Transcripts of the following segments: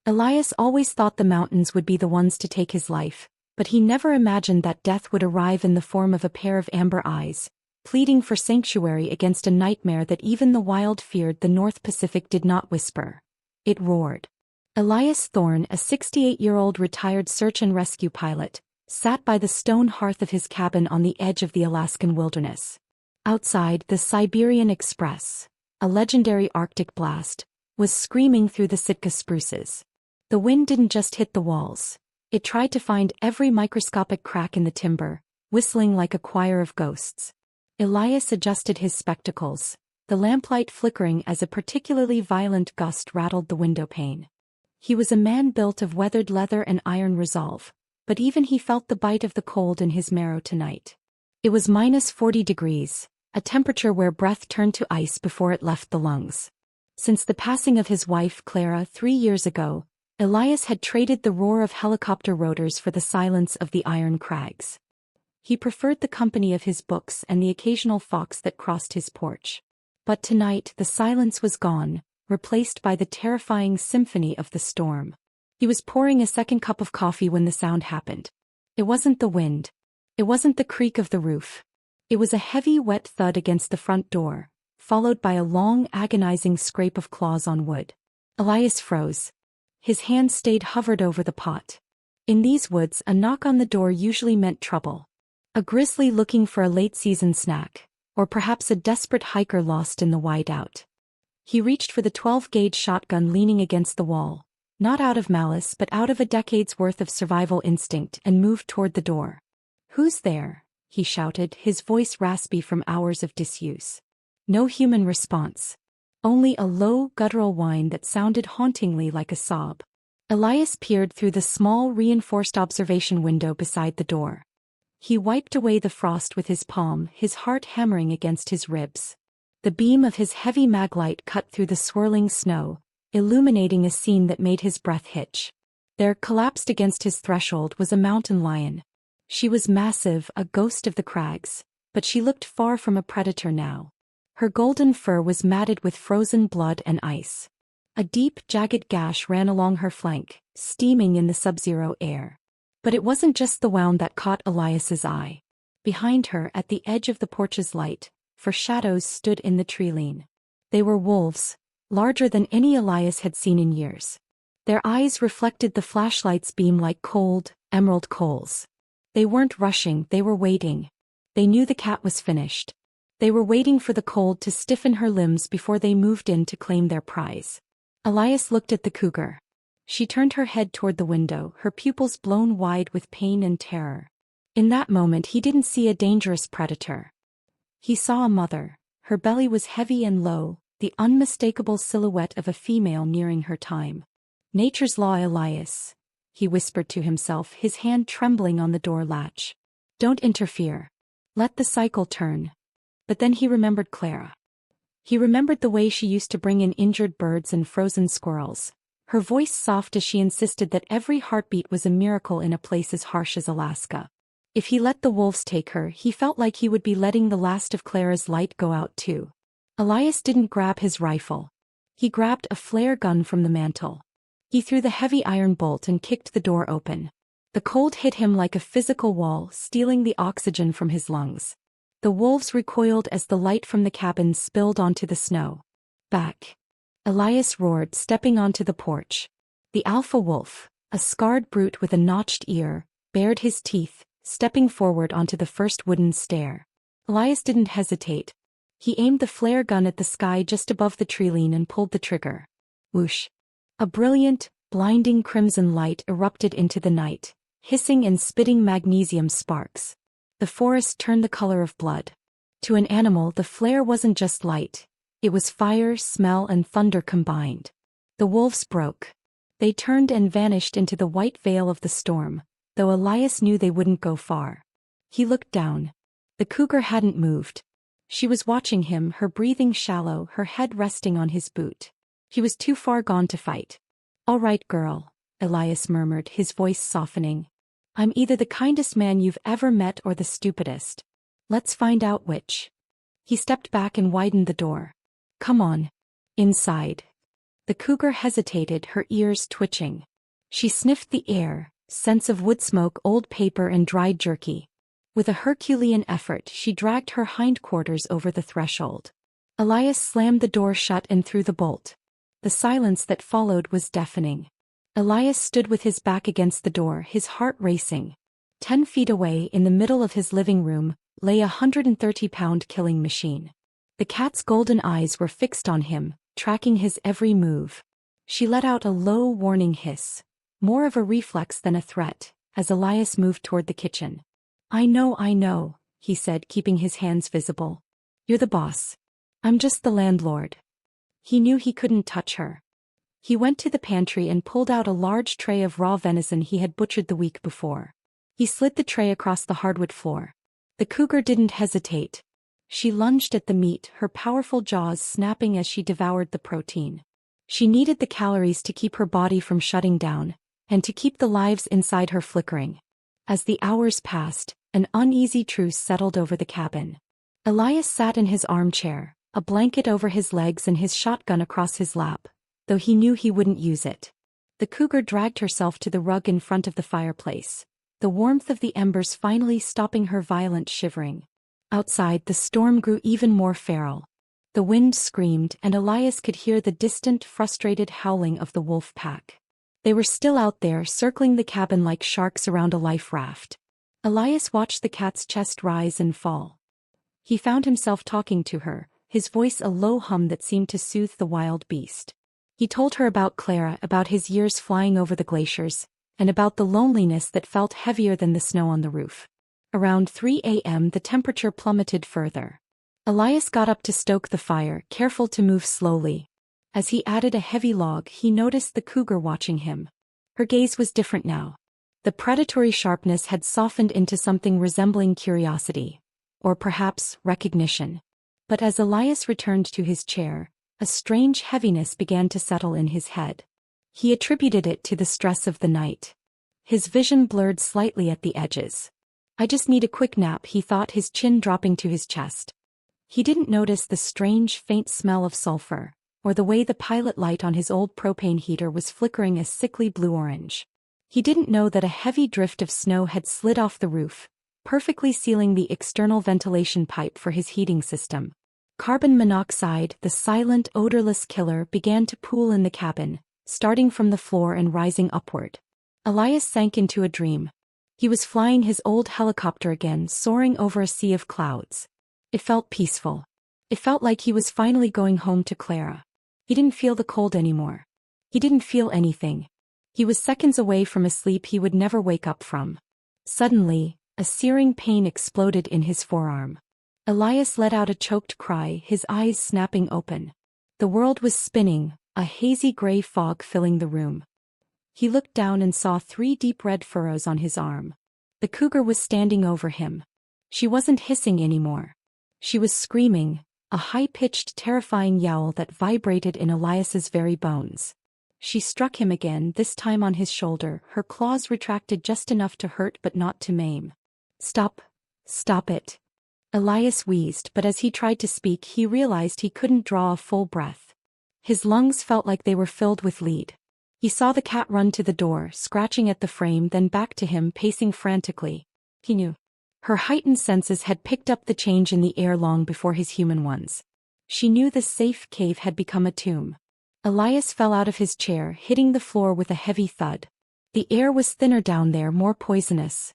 Elias always thought the mountains would be the ones to take his life, but he never imagined that death would arrive in the form of a pair of amber eyes, pleading for sanctuary against a nightmare that even the wild feared. The North Pacific did not whisper. It roared. Elias Thorne, a 68-year-old retired search and rescue pilot, sat by the stone hearth of his cabin on the edge of the Alaskan wilderness. Outside, the Siberian Express, a legendary Arctic blast, was screaming through the Sitka spruces. The wind didn't just hit the walls. It tried to find every microscopic crack in the timber, whistling like a choir of ghosts. Elias adjusted his spectacles, the lamplight flickering as a particularly violent gust rattled the window pane. He was a man built of weathered leather and iron resolve, but even he felt the bite of the cold in his marrow tonight. It was -40 degrees, a temperature where breath turned to ice before it left the lungs. Since the passing of his wife Clara 3 years ago, Elias had traded the roar of helicopter rotors for the silence of the iron crags. He preferred the company of his books and the occasional fox that crossed his porch. But tonight the silence was gone, replaced by the terrifying symphony of the storm. He was pouring a second cup of coffee when the sound happened. It wasn't the wind. It wasn't the creak of the roof. It was a heavy, wet thud against the front door, followed by a long, agonizing scrape of claws on wood. Elias froze. His hand stayed hovered over the pot. In these woods, a knock on the door usually meant trouble. A grizzly looking for a late-season snack, or perhaps a desperate hiker lost in the whiteout. He reached for the 12-gauge shotgun leaning against the wall, not out of malice but out of a decade's worth of survival instinct, and moved toward the door. "Who's there?" he shouted, his voice raspy from hours of disuse. No human response. Only a low, guttural whine that sounded hauntingly like a sob. Elias peered through the small, reinforced observation window beside the door. He wiped away the frost with his palm, his heart hammering against his ribs. The beam of his heavy maglite cut through the swirling snow, illuminating a scene that made his breath hitch. There, collapsed against his threshold, was a mountain lion. She was massive, a ghost of the crags, but she looked far from a predator now. Her golden fur was matted with frozen blood and ice. A deep, jagged gash ran along her flank, steaming in the sub-zero air. But it wasn't just the wound that caught Elias's eye. Behind her, at the edge of the porch's light, for shadows stood in the tree-lean. They were wolves, larger than any Elias had seen in years. Their eyes reflected the flashlight's beam like cold, emerald coals. They weren't rushing, they were waiting. They knew the cat was finished. They were waiting for the cold to stiffen her limbs before they moved in to claim their prize. Elias looked at the cougar. She turned her head toward the window, her pupils blown wide with pain and terror. In that moment he didn't see a dangerous predator. He saw a mother. Her belly was heavy and low, the unmistakable silhouette of a female nearing her time. "Nature's law, Elias," he whispered to himself, his hand trembling on the door latch. "Don't interfere. Let the cycle turn." But then he remembered Clara. He remembered the way she used to bring in injured birds and frozen squirrels, her voice soft as she insisted that every heartbeat was a miracle in a place as harsh as Alaska. If he let the wolves take her, he felt like he would be letting the last of Clara's light go out too. Elias didn't grab his rifle. He grabbed a flare gun from the mantel. He threw the heavy iron bolt and kicked the door open. The cold hit him like a physical wall, stealing the oxygen from his lungs. The wolves recoiled as the light from the cabin spilled onto the snow. "Back!" Elias roared, stepping onto the porch. The alpha wolf, a scarred brute with a notched ear, bared his teeth, stepping forward onto the first wooden stair. Elias didn't hesitate. He aimed the flare gun at the sky just above the tree-lean and pulled the trigger. Whoosh! A brilliant, blinding crimson light erupted into the night, hissing and spitting magnesium sparks. The forest turned the color of blood. To an animal, the flare wasn't just light. It was fire, smell, and thunder combined. The wolves broke. They turned and vanished into the white veil of the storm, though Elias knew they wouldn't go far. He looked down. The cougar hadn't moved. She was watching him, her breathing shallow, her head resting on his boot. He was too far gone to fight. "All right, girl," Elias murmured, his voice softening. "I'm either the kindest man you've ever met or the stupidest. Let's find out which." He stepped back and widened the door. "Come on. Inside." The cougar hesitated, her ears twitching. She sniffed the air, scents of wood smoke, old paper and dried jerky. With a Herculean effort, she dragged her hindquarters over the threshold. Elias slammed the door shut and threw the bolt. The silence that followed was deafening. Elias stood with his back against the door, his heart racing. 10 feet away, in the middle of his living room, lay a 130-pound killing machine. The cat's golden eyes were fixed on him, tracking his every move. She let out a low, warning hiss, more of a reflex than a threat, as Elias moved toward the kitchen. I know, he said, keeping his hands visible. You're the boss. I'm just the landlord. He knew he couldn't touch her. He went to the pantry and pulled out a large tray of raw venison he had butchered the week before. He slid the tray across the hardwood floor. The cougar didn't hesitate. She lunged at the meat, her powerful jaws snapping as she devoured the protein. She needed the calories to keep her body from shutting down, and to keep the lives inside her flickering. As the hours passed, an uneasy truce settled over the cabin. Elias sat in his armchair, a blanket over his legs and his shotgun across his lap, though he knew he wouldn't use it. The cougar dragged herself to the rug in front of the fireplace, the warmth of the embers finally stopping her violent shivering. Outside, the storm grew even more feral. The wind screamed, and Elias could hear the distant, frustrated howling of the wolf pack. They were still out there, circling the cabin like sharks around a life raft. Elias watched the cat's chest rise and fall. He found himself talking to her, his voice a low hum that seemed to soothe the wild beast. He told her about Clara, about his years flying over the glaciers, and about the loneliness that felt heavier than the snow on the roof. Around 3 a.m. the temperature plummeted further. Elias got up to stoke the fire, careful to move slowly. As he added a heavy log, he noticed the cougar watching him. Her gaze was different now. The predatory sharpness had softened into something resembling curiosity, or perhaps recognition. But as Elias returned to his chair, a strange heaviness began to settle in his head. He attributed it to the stress of the night. His vision blurred slightly at the edges. I just need a quick nap, he thought, his chin dropping to his chest. He didn't notice the strange, faint smell of sulfur, or the way the pilot light on his old propane heater was flickering a sickly blue-orange. He didn't know that a heavy drift of snow had slid off the roof, perfectly sealing the external ventilation pipe for his heating system. Carbon monoxide, the silent, odorless killer, began to pool in the cabin, starting from the floor and rising upward. Elias sank into a dream. He was flying his old helicopter again, soaring over a sea of clouds. It felt peaceful. It felt like he was finally going home to Clara. He didn't feel the cold anymore. He didn't feel anything. He was seconds away from a sleep he would never wake up from. Suddenly, a searing pain exploded in his forearm. Elias let out a choked cry, his eyes snapping open. The world was spinning, a hazy gray fog filling the room. He looked down and saw 3 deep red furrows on his arm. The cougar was standing over him. She wasn't hissing anymore. She was screaming, a high-pitched, terrifying yowl that vibrated in Elias's very bones. She struck him again, this time on his shoulder, her claws retracted just enough to hurt but not to maim. Stop it. Elias wheezed, but as he tried to speak he realized he couldn't draw a full breath. His lungs felt like they were filled with lead. He saw the cat run to the door, scratching at the frame, then back to him, pacing frantically. He knew. Her heightened senses had picked up the change in the air long before his human ones. She knew the safe cave had become a tomb. Elias fell out of his chair, hitting the floor with a heavy thud. The air was thinner down there, more poisonous.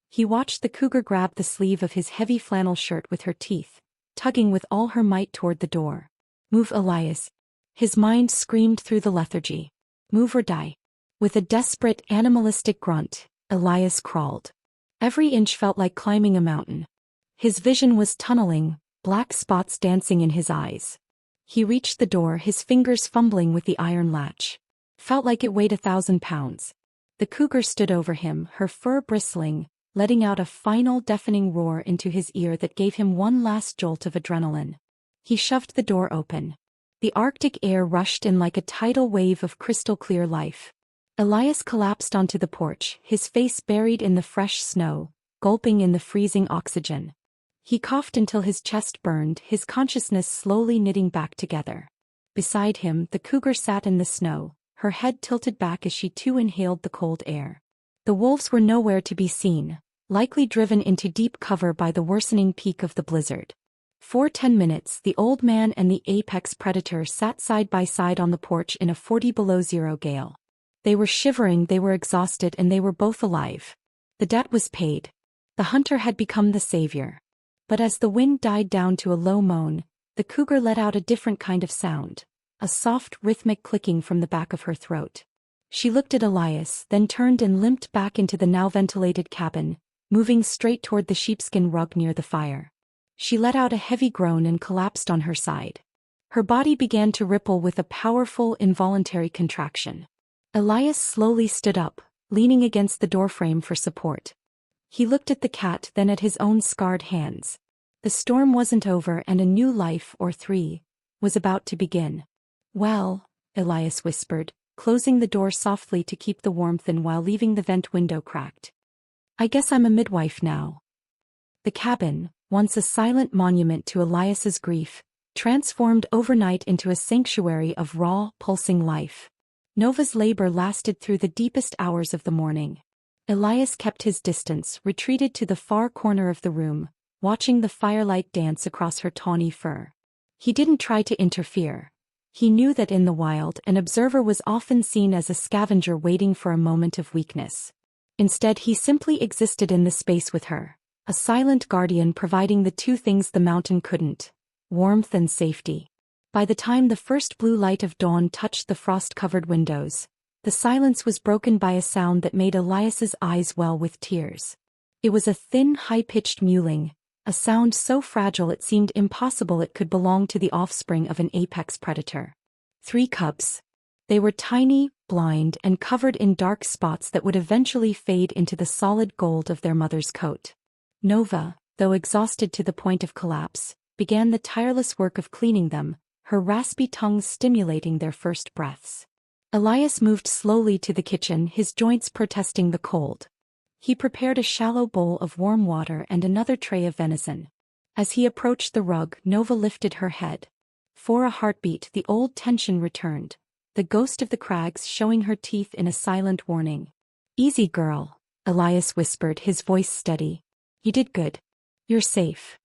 He watched the cougar grab the sleeve of his heavy flannel shirt with her teeth, tugging with all her might toward the door. Move, Elias. His mind screamed through the lethargy. Move or die. With a desperate, animalistic grunt, Elias crawled. Every inch felt like climbing a mountain. His vision was tunneling, black spots dancing in his eyes. He reached the door, his fingers fumbling with the iron latch. Felt like it weighed 1,000 pounds. The cougar stood over him, her fur bristling, letting out a final deafening roar into his ear that gave him one last jolt of adrenaline. He shoved the door open. The Arctic air rushed in like a tidal wave of crystal-clear life. Elias collapsed onto the porch, his face buried in the fresh snow, gulping in the freezing oxygen. He coughed until his chest burned, his consciousness slowly knitting back together. Beside him, the cougar sat in the snow, her head tilted back as she too inhaled the cold air. The wolves were nowhere to be seen, likely driven into deep cover by the worsening peak of the blizzard. For 10 minutes, the old man and the apex predator sat side by side on the porch in a 40 below zero gale. They were shivering, they were exhausted, and they were both alive. The debt was paid. The hunter had become the savior. But as the wind died down to a low moan, the cougar let out a different kind of sound, a soft, rhythmic clicking from the back of her throat. She looked at Elias, then turned and limped back into the now-ventilated cabin, moving straight toward the sheepskin rug near the fire. She let out a heavy groan and collapsed on her side. Her body began to ripple with a powerful, involuntary contraction. Elias slowly stood up, leaning against the doorframe for support. He looked at the cat, then at his own scarred hands. The storm wasn't over and a new life, or 3, was about to begin. "Well," Elias whispered, closing the door softly to keep the warmth in while leaving the vent window cracked. "I guess I'm a midwife now." The cabin, once a silent monument to Elias's grief, transformed overnight into a sanctuary of raw, pulsing life. Nova's labor lasted through the deepest hours of the morning. Elias kept his distance, retreated to the far corner of the room, watching the firelight dance across her tawny fur. He didn't try to interfere. He knew that in the wild, an observer was often seen as a scavenger waiting for a moment of weakness. Instead, he simply existed in the space with her, a silent guardian providing the two things the mountain couldn't: warmth and safety. By the time the first blue light of dawn touched the frost-covered windows, the silence was broken by a sound that made Elias's eyes well with tears. It was a thin, high-pitched mewling, a sound so fragile it seemed impossible it could belong to the offspring of an apex predator. 3 cubs. They were tiny, blind, and covered in dark spots that would eventually fade into the solid gold of their mother's coat. Nova, though exhausted to the point of collapse, began the tireless work of cleaning them, her raspy tongue stimulating their first breaths. Elias moved slowly to the kitchen, his joints protesting the cold. He prepared a shallow bowl of warm water and another tray of venison. As he approached the rug, Nova lifted her head. For a heartbeat, the old tension returned, the ghost of the crags showing her teeth in a silent warning. "Easy, girl," Elias whispered, his voice steady. "You did good. You're safe."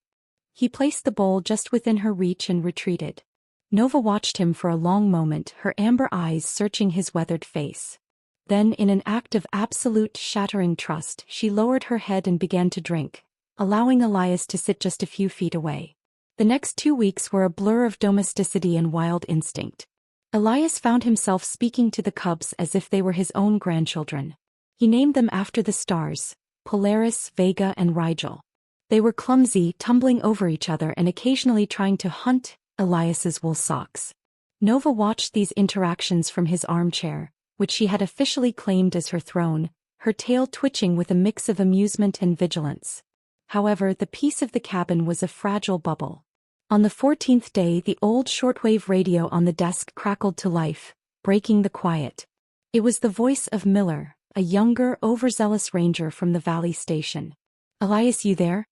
He placed the bowl just within her reach and retreated. Nova watched him for a long moment, her amber eyes searching his weathered face. Then, in an act of absolute, shattering trust, she lowered her head and began to drink, allowing Elias to sit just a few feet away. The next 2 weeks were a blur of domesticity and wild instinct. Elias found himself speaking to the cubs as if they were his own grandchildren. He named them after the stars: Polaris, Vega, and Rigel. They were clumsy, tumbling over each other and occasionally trying to hunt Elias's wool socks. Nova watched these interactions from his armchair, which she had officially claimed as her throne, her tail twitching with a mix of amusement and vigilance. However, the peace of the cabin was a fragile bubble. On the 14th day, the old shortwave radio on the desk crackled to life, breaking the quiet. It was the voice of Miller, a younger, overzealous ranger from the Valley Station. "Elias, you there?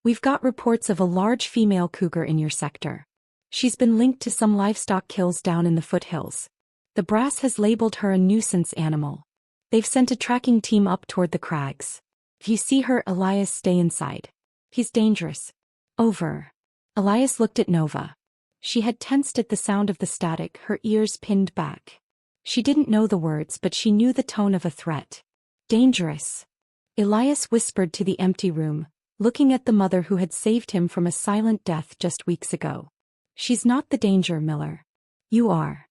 We've got reports of a large female cougar in your sector. She's been linked to some livestock kills down in the foothills. The brass has labeled her a nuisance animal. They've sent a tracking team up toward the crags. If you see her, Elias, stay inside. He's dangerous. Over." Elias looked at Nova. She had tensed at the sound of the static, her ears pinned back. She didn't know the words, but she knew the tone of a threat. "Dangerous." Elias whispered to the empty room, looking at the mother who had saved him from a silent death just weeks ago. "She's not the danger, Miller. You are."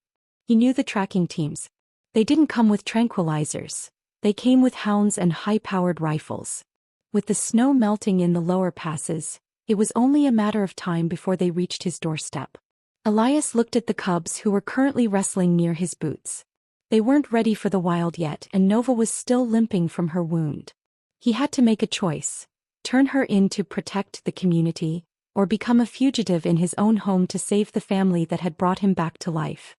He knew the tracking teams. They didn't come with tranquilizers. They came with hounds and high-powered rifles. With the snow melting in the lower passes, it was only a matter of time before they reached his doorstep. Elias looked at the cubs who were currently wrestling near his boots. They weren't ready for the wild yet, and Nova was still limping from her wound. He had to make a choice: turn her in to protect the community, or become a fugitive in his own home to save the family that had brought him back to life.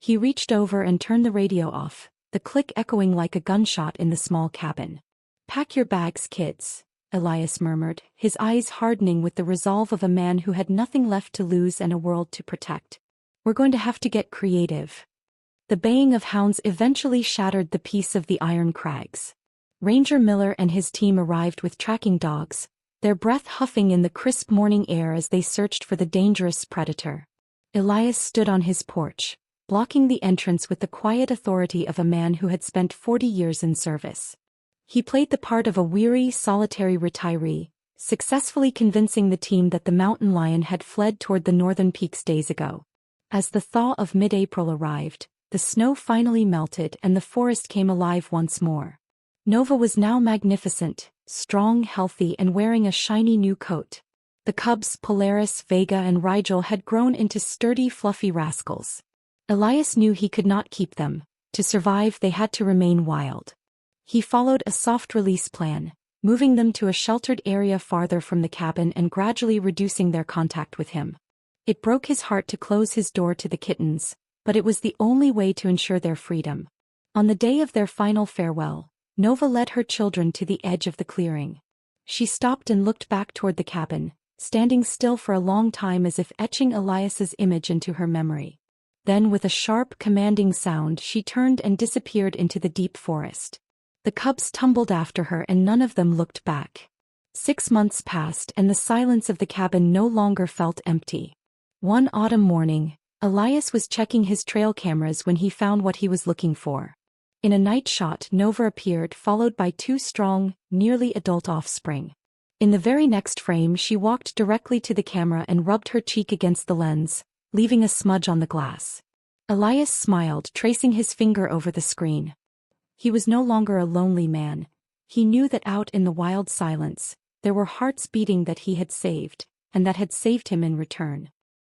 He reached over and turned the radio off, the click echoing like a gunshot in the small cabin. "Pack your bags, kids," Elias murmured, his eyes hardening with the resolve of a man who had nothing left to lose and a world to protect. We're going to have to get creative. The baying of hounds eventually shattered the peace of the Iron Crags. Ranger Miller and his team arrived with tracking dogs, their breath huffing in the crisp morning air as they searched for the dangerous predator. Elias stood on his porch, blocking the entrance with the quiet authority of a man who had spent 40 years in service. He played the part of a weary, solitary retiree, successfully convincing the team that the mountain lion had fled toward the northern peaks days ago. As the thaw of mid-April arrived, the snow finally melted and the forest came alive once more. Nova was now magnificent, strong, healthy, and wearing a shiny new coat. The cubs, Polaris, Vega, and Rigel, had grown into sturdy, fluffy rascals. Elias knew he could not keep them. To survive, they had to remain wild. He followed a soft release plan, moving them to a sheltered area farther from the cabin and gradually reducing their contact with him. It broke his heart to close his door to the kittens, but it was the only way to ensure their freedom. On the day of their final farewell, Nova led her children to the edge of the clearing. She stopped and looked back toward the cabin, standing still for a long time as if etching Elias's image into her memory. Then with a sharp, commanding sound she turned and disappeared into the deep forest. The cubs tumbled after her and none of them looked back. 6 months passed and the silence of the cabin no longer felt empty. One autumn morning, Elias was checking his trail cameras when he found what he was looking for. In a night shot, Nova appeared, followed by 2 strong, nearly adult offspring. In the very next frame, she walked directly to the camera and rubbed her cheek against the lens, leaving a smudge on the glass. Elias smiled, tracing his finger over the screen. He was no longer a lonely man. He knew that out in the wild silence, there were hearts beating that he had saved, and that had saved him in return.